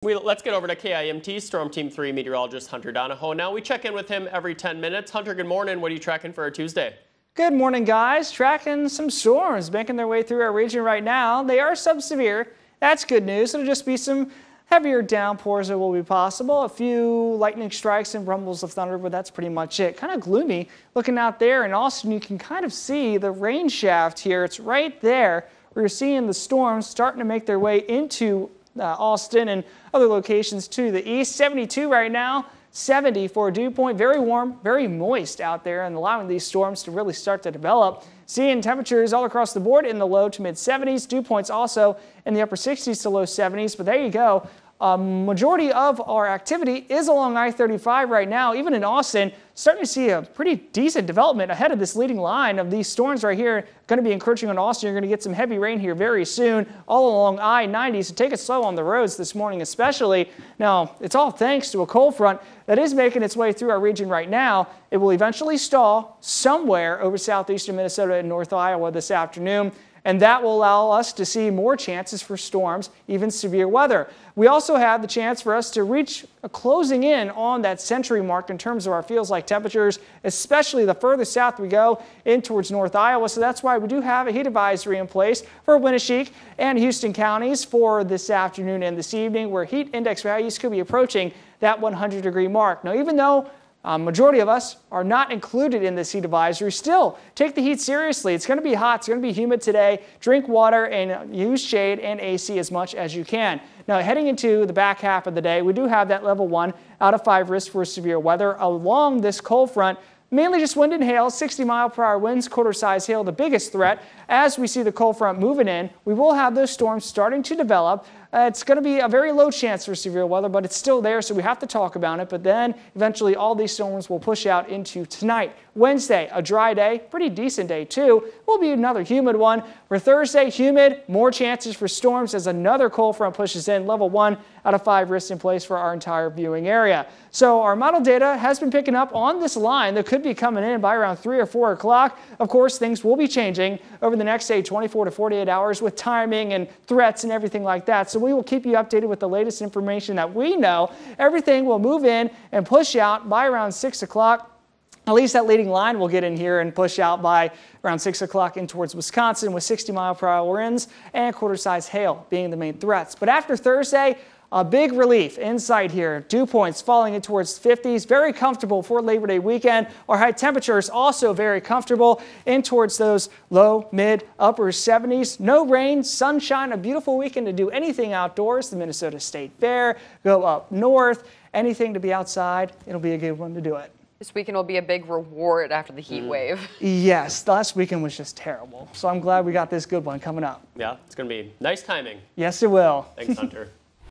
Let's get over to KIMT Storm Team 3 meteorologist Hunter Donahoe. Now we check in with him every 10 minutes. Hunter, good morning. What are you tracking for a Tuesday? Good morning, guys. Tracking some storms making their way through our region right now. They are sub-severe. That's good news. It'll just be some heavier downpours that will be possible. A few lightning strikes and rumbles of thunder, but that's pretty much it. Kind of gloomy looking out there in Austin. You can kind of see the rain shaft here. It's right there where you're seeing the storms starting to make their way into Austin and other locations to the east. 72 right now, 70 for dew point. Very warm, very moist out there and allowing these storms to really start to develop. Seeing temperatures all across the board in the low to mid 70s. Dew points also in the upper 60s to low 70s. But there you go. Majority of our activity is along I-35 right now. Even in Austin, starting to see a pretty decent development ahead of this leading line of these storms right here. Going to be encroaching on Austin. You're going to get some heavy rain here very soon all along I-90. So take it slow on the roads this morning especially. Now, it's all thanks to a cold front that is making its way through our region right now. It will eventually stall somewhere over southeastern Minnesota and North Iowa this afternoon. And that will allow us to see more chances for storms, even severe weather. We also have the chance for us to reach a closing in on that century mark in terms of our feels-like temperatures, especially the further south we go in towards North Iowa. So that's why we do have a heat advisory in place for Winneshiek and Houston counties for this afternoon and this evening, where heat index values could be approaching that 100-degree mark. Now, even though majority of us are not included in this heat advisory, still take the heat seriously. It's going to be hot. It's going to be humid today. Drink water and use shade and AC as much as you can. Now, heading into the back half of the day, we do have that level 1 out of 5 risk for severe weather along this cold front. Mainly just wind and hail, 60-mile-per-hour winds, quarter-size hail, the biggest threat. As we see the cold front moving in, we will have those storms starting to develop. It's going to be a very low chance for severe weather, but it's still there, so we have to talk about it. But then eventually all these storms will push out into tonight. Wednesday, a dry day, pretty decent day too. Will be another humid one. For Thursday, humid, more chances for storms as another cold front pushes in. Level 1 out of 5 risks in place for our entire viewing area. So our model data has been picking up on this line that could be coming in by around 3 or 4 o'clock. Of course, things will be changing over the next, say, 24 to 48 hours with timing and threats and everything like that. So we will keep you updated with the latest information that we know. Everything will move in and push out by around 6 o'clock. At least that leading line will get in here and push out by around 6 o'clock in towards Wisconsin with 60-mile-per-hour winds and quarter-size hail being the main threats. But after Thursday, a big relief in sight here. Dew points falling in towards 50s. Very comfortable for Labor Day weekend. Our high temperatures also very comfortable in towards those low, mid, upper 70s. No rain, sunshine, a beautiful weekend to do anything outdoors. The Minnesota State Fair, go up north, anything to be outside. It'll be a good one to do it. This weekend will be a big reward after the heat wave. Yes, last weekend was just terrible. So I'm glad we got this good one coming up. Yeah, it's going to be nice timing. Yes, it will. Thanks, Hunter.